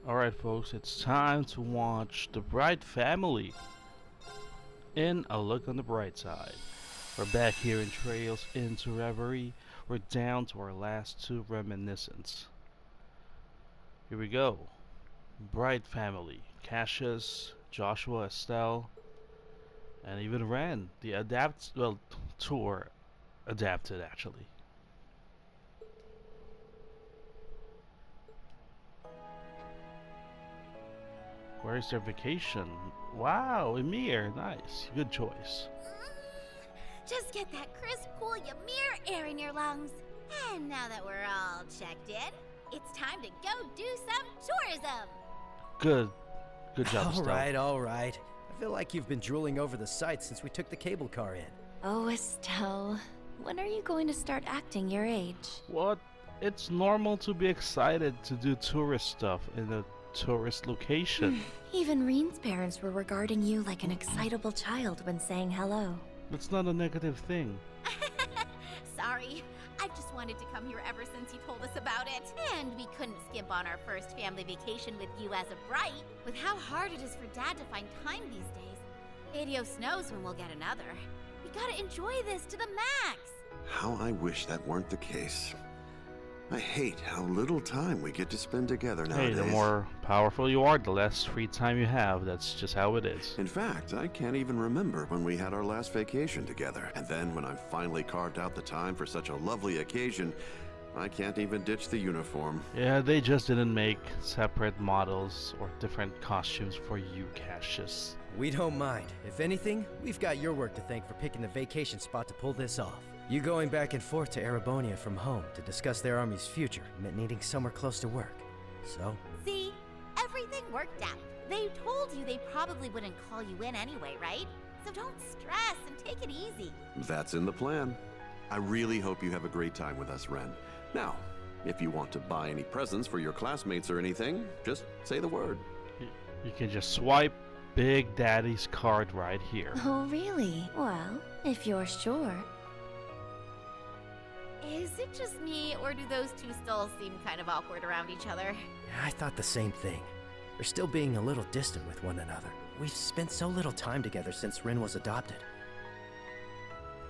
Alright folks, it's time to watch The Bright Family in A Look on the Bright Side. We're back here in Trails into Reverie. We're down to our last two reminiscents. Here we go. Bright Family. Cassius, Joshua, Estelle, and even Ren. The tour adapted actually. Where's their vacation? Wow, Emir, nice. Good choice. Just get that crisp, cool Ymir air in your lungs. And now that we're all checked in, it's time to go do some tourism. Good. Good job, Estelle. All right. I feel like you've been drooling over the sights since we took the cable car in. Oh, Estelle, when are you going to start acting your age? What? It's normal to be excited to do tourist stuff in a tourist location. Even Reen's parents were regarding you like an excitable child when saying hello. That's not a negative thing. Sorry, I've just wanted to come here ever since you told us about it. And we couldn't skimp on our first family vacation with you as a Bright. With how hard it is for Dad to find time these days, Adios knows when we'll get another. We gotta enjoy this to the max. How I wish that weren't the case. I hate how little time we get to spend together nowadays. Hey, the more powerful you are, the less free time you have. That's just how it is. In fact, I can't even remember when we had our last vacation together. And then when I finally carved out the time for such a lovely occasion, I can't even ditch the uniform. Yeah, they just didn't make separate models or different costumes for you, Cassius. We don't mind. If anything, we've got your work to thank for picking the vacation spot to pull this off. You going back and forth to Erebonia from home to discuss their army's future meant needing somewhere close to work. So? See? Everything worked out. They told you they probably wouldn't call you in anyway, right? So don't stress and take it easy. That's in the plan. I really hope you have a great time with us, Ren. Now, if you want to buy any presents for your classmates or anything, just say the word. You can just swipe Big Daddy's card right here. Oh, really? Well, if you're sure. Is it just me, or do those two still seem kind of awkward around each other? I thought the same thing. They're still being a little distant with one another. We've spent so little time together since Rin was adopted.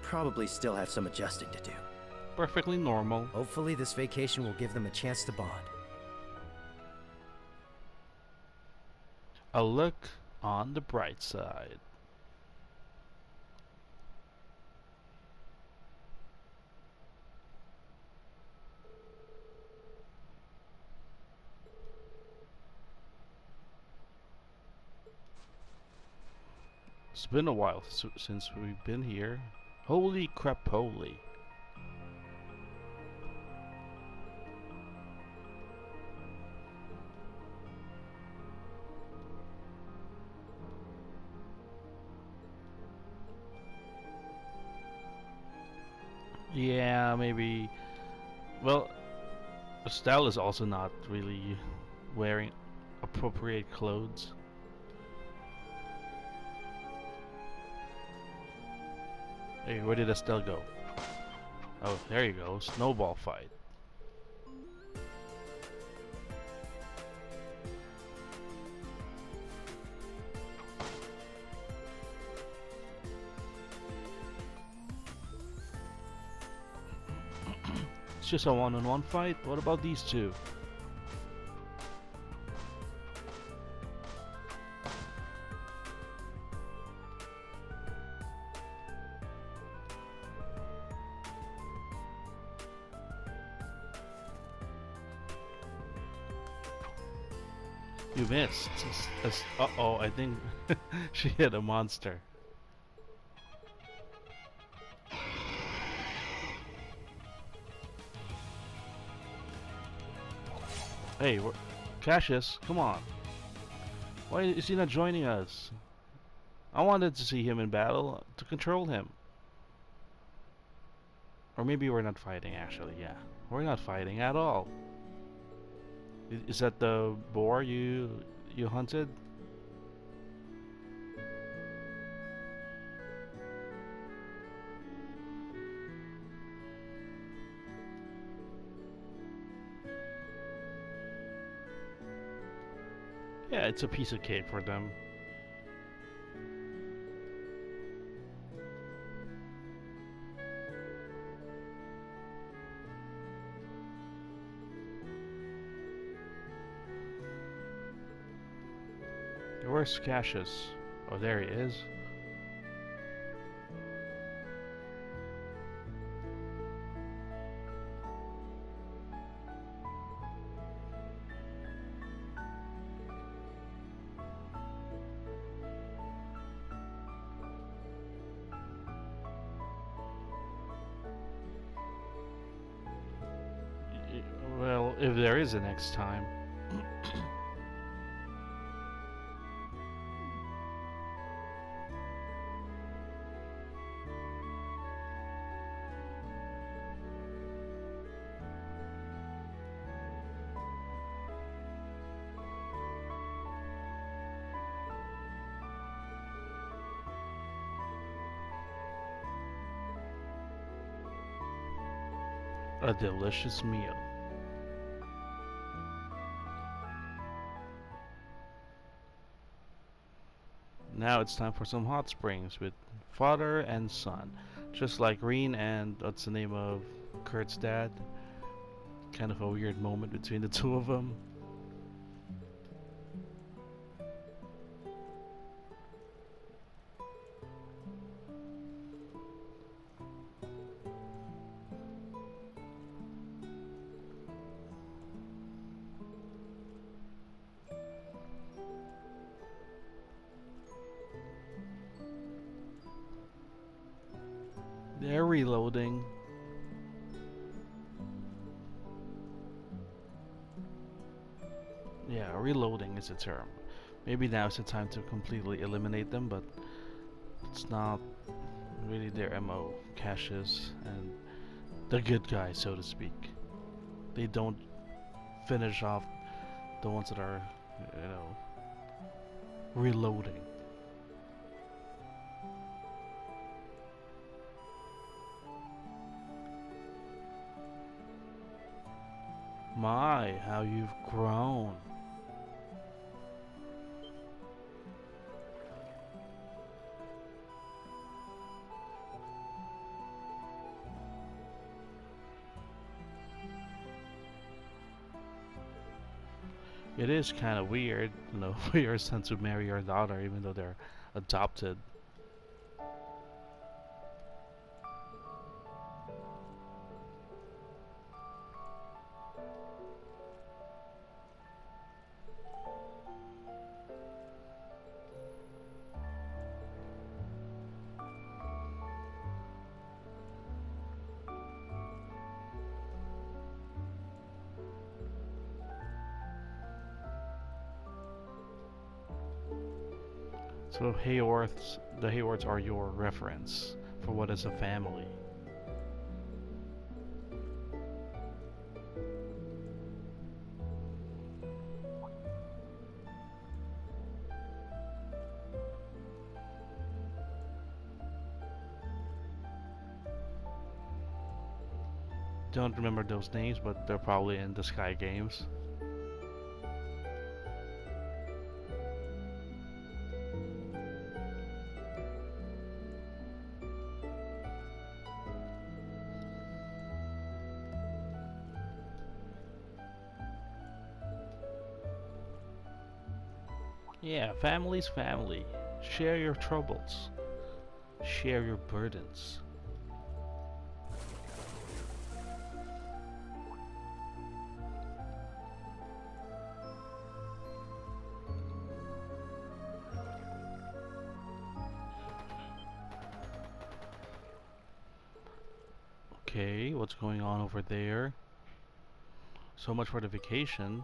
Probably still have some adjusting to do. Perfectly normal. Hopefully this vacation will give them a chance to bond. A look on the bright side. It's been a while since we've been here. Holy crap, holy. Yeah, maybe. Well, Estelle is also not really wearing appropriate clothes. Hey, where did Estelle go? Oh, there you go. Snowball fight. It's just a one-on-one fight. What about these two? You missed. Uh-oh, I think she hit a monster. Hey, Cassius, come on. Why is he not joining us? I wanted to see him in battle to control him. Or maybe we're not fighting, actually, yeah. We're not fighting at all. Is that the boar you hunted? Yeah, it's a piece of cake for them. Where's Cassius? Oh, there he is. Well, if there is a next time. A delicious meal. Now it's time for some hot springs with father and son. Just like Reen and what's the name of Kurt's dad? Kind of a weird moment between the two of them. They're reloading. Yeah, reloading is a term. Maybe now is the time to completely eliminate them, but it's not really their MO. Cassius and the good guys, so to speak. They don't finish off the ones that are, reloading. My, how you've grown. It is kind of weird, for your son to marry your daughter even though they're adopted. So the Hayworths are your reference for what is a family. Don't remember those names, but they're probably in the Sky Games. Yeah, family's family. Share your troubles. Share your burdens. Okay, what's going on over there? So much for the vacation.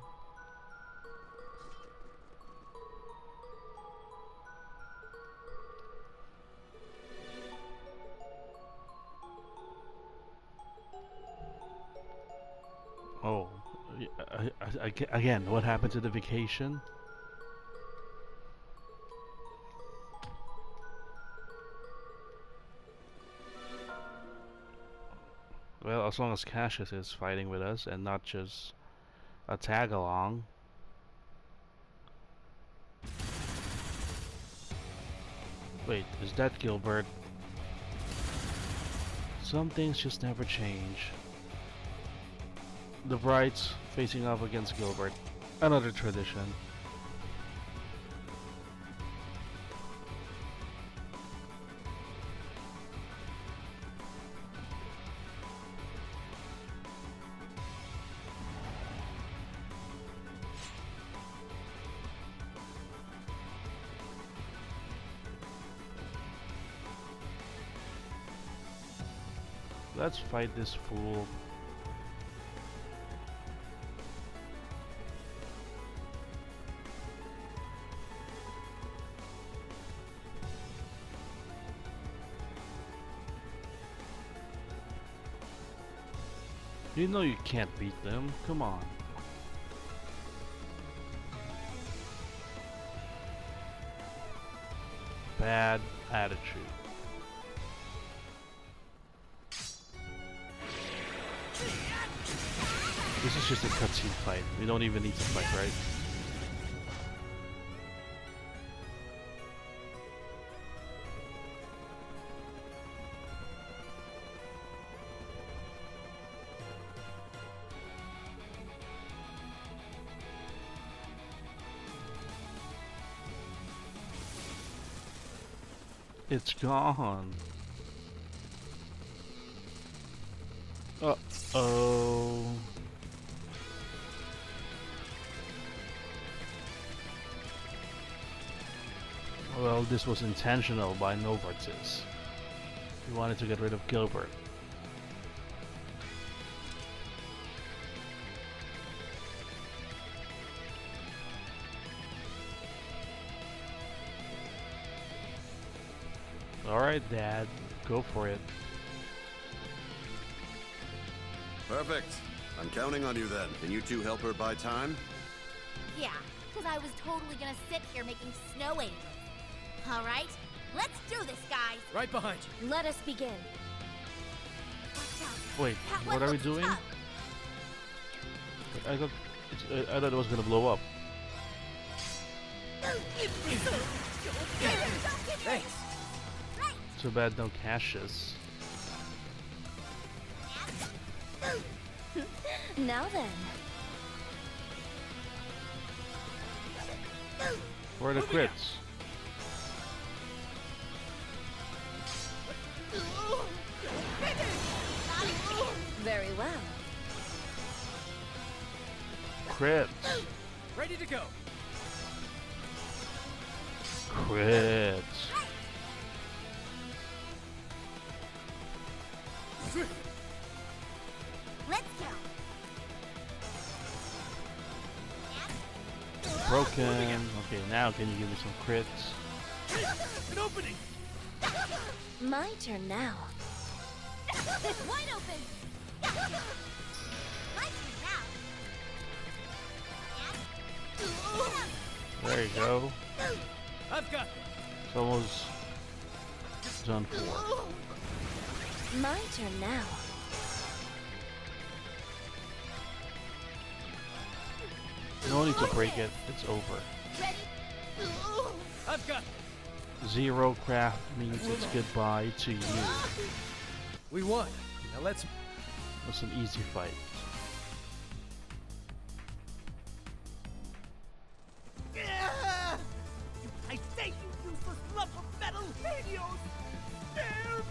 Oh, again, what happened to the vacation? Well, as long as Cassius is fighting with us and not just a tag along. Wait, is that Gilbert? Some things just never change. The Brights facing off against Gilbert. Another tradition. Let's fight this fool. You know you can't beat them. Come on. Bad attitude. This is just a cutscene fight. We don't even need to fight, right? It's gone. Uh-oh. Well, this was intentional by Novartis. He wanted to get rid of Gilbert. Alright, Dad. Go for it. Perfect. I'm counting on you then. Can you two help her buy time? Yeah, because I was totally gonna sit here making snow angels. All right, let's do this, guys. Right behind you. Let us begin. Watch out. Wait, That what one are we looks doing? tough. I thought it was gonna blow up. Thanks. Right. Too bad no caches. Now then. Where are the crits? Very well. Crits. Ready to go. Crits. Let's go. Broken. Okay, now can you give me some crits? An opening. My turn now. It's wide open. My turn now. There you go. I've got It's almost done for. My turn now. No need to break it. It's over. Ready? I've got Zero craft means it's goodbye to you. We won. Now let's It's an easy fight. I say you useless lump of metal radios! Spare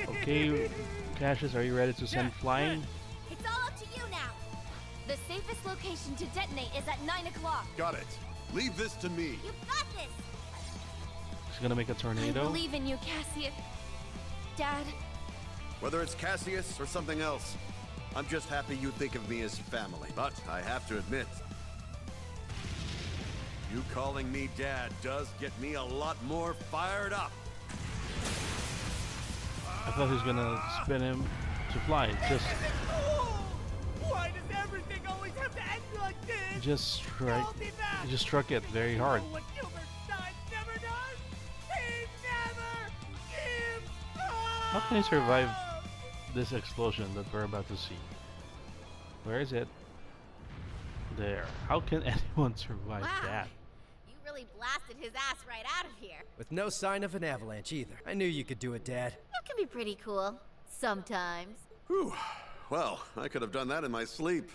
me! Okay, Cassius, are you ready to send flying? It's all up to you now. The safest location to detonate is at 9 o'clock. Got it. Leave this to me. You've got this. She's gonna make a I tornado. believe in you, Cassius. Dad, Whether it's Cassius or something else, I'm just happy you think of me as family. But I have to admit, you calling me Dad does get me a lot more fired up. I thought he was gonna spin him to fly. Just, Why does everything always have to end like this? just strike. Hold me back. He just struck it very hard. Oh, what Gilbert Stein never does! He never gives up! How can he survive this explosion that we're about to see? Where is it? There. How can anyone survive Wow. that? You really blasted his ass right out of here. With no sign of an avalanche either. I knew you could do it, Dad. You can be pretty cool. Sometimes. Whew. Well, I could have done that in my sleep.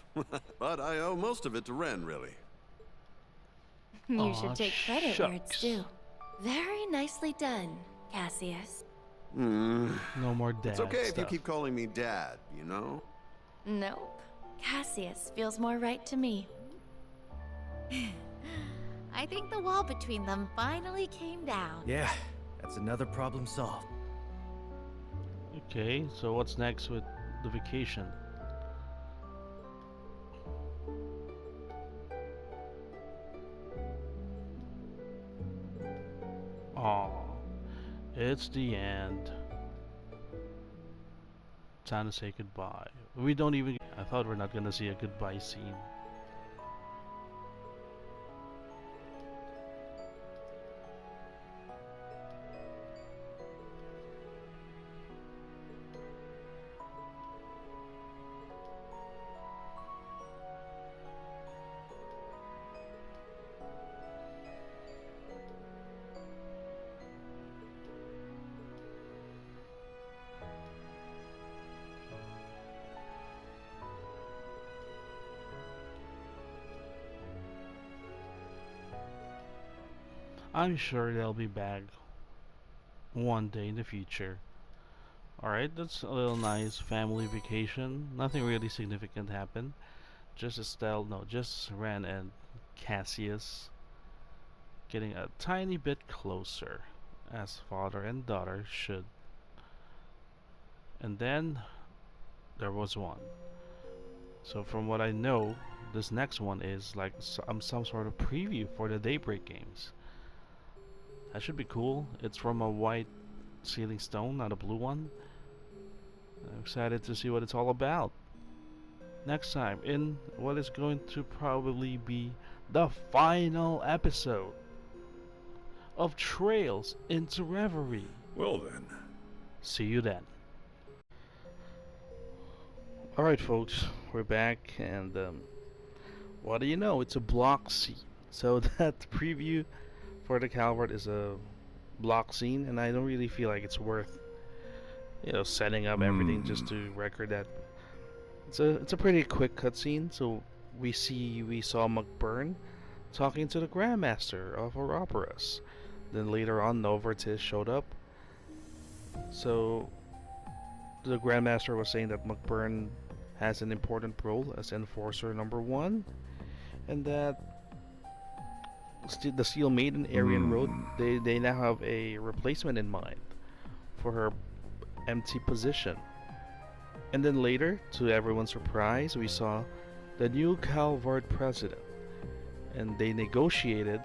But I owe most of it to Ren, really. You Aw, should take credit where it's shucks. due. Very nicely done, Cassius. Hmm. No more dad It's okay if you stuff. keep calling me Dad, you know? Nope. Cassius feels more right to me. I think the wall between them finally came down. Yeah, that's another problem solved. Okay, so what's next with the vacation? Aw, it's the end. Time to say goodbye. We don't even. I thought we're not gonna see a goodbye scene. I'm sure they'll be back one day in the future. Alright, that's a little nice family vacation. Nothing really significant happened. Just just Ren and Cassius getting a tiny bit closer, as father and daughter should. And then there was one. So from what I know, this next one is like some sort of preview for the Daybreak games. That should be cool. It's from a white sealing stone, not a blue one. I'm excited to see what it's all about. Next time in what is going to probably be the final episode of Trails into Reverie. Well then. See you then. Alright folks, we're back and what do you know, it's a block scene. So that preview for the Calvert is a block scene, and I don't really feel like it's worth, setting up everything just to record that. It's a pretty quick cutscene. So we saw McBurn talking to the Grandmaster of Ouroboros. Then later on, Novartis showed up. So the Grandmaster was saying that McBurn has an important role as Enforcer number 1, and that the Steel Maiden Aryan Road, they now have a replacement in mind for her empty position. And then later, to everyone's surprise, we saw the new Calvard president, and they negotiated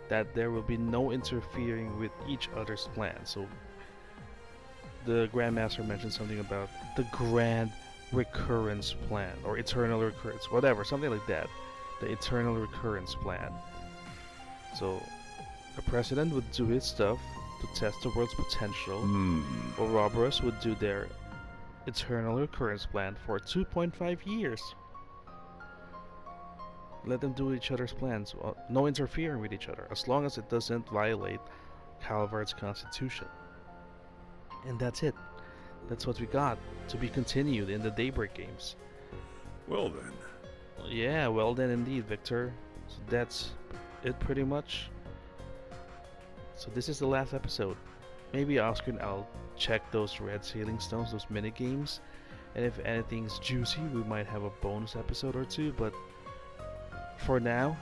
that there will be no interfering with each other's plans. So the Grandmaster mentioned something about the Grand Recurrence Plan, or Eternal Recurrence, whatever, something like that. The Eternal Recurrence Plan. So the president would do his stuff to test the world's potential, while Ouroboros would do their Eternal Recurrence Plan for 2.5 years. Let them do each other's plans, no interfering with each other, as long as it doesn't violate Calvard's constitution. And that's it. That's what we got, to be continued in the Daybreak games. Well then. Yeah, well then indeed, Victor. So that's it pretty much. So this is the last episode. Maybe Oscar and I'll check those red sailing stones, those mini games, and if anything's juicy, we might have a bonus episode or two. But for now,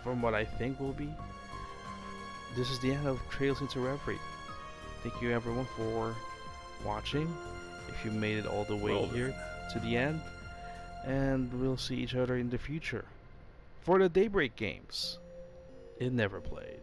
from what I think will be, this is the end of Trails into Reverie. Thank you everyone for watching, if you made it all the way here to the end, and we'll see each other in the future for the Daybreak games in Never Played.